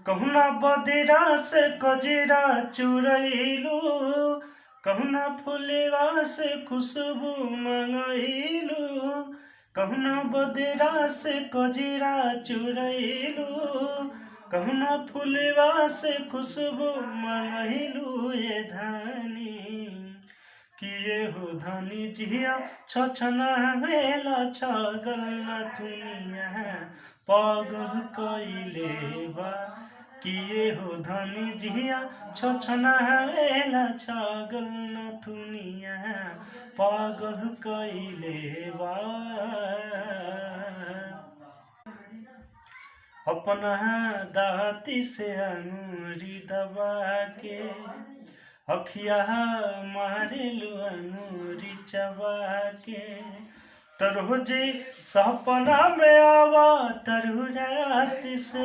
कहुना बदेरा से कजरा चुरैलू, कहुना फुलेवा से खुशबू मंगैलू, कहुना बदेरा से कजरा चुरैलू, कहुना फुलेवा से खुशबू मंगैलू। ये धानी किए हो धनी जिया छछना वेला छगल नथुनिया पागल कइले बा। किए हो धनी जिया छछना वेला छगल नथुनिया पागल कइले बा। अपना दाती से अंगूरी दबा के अखिया मारेलू अंगूरी चबा के। तरहो जे सपना में आवा तरु रात से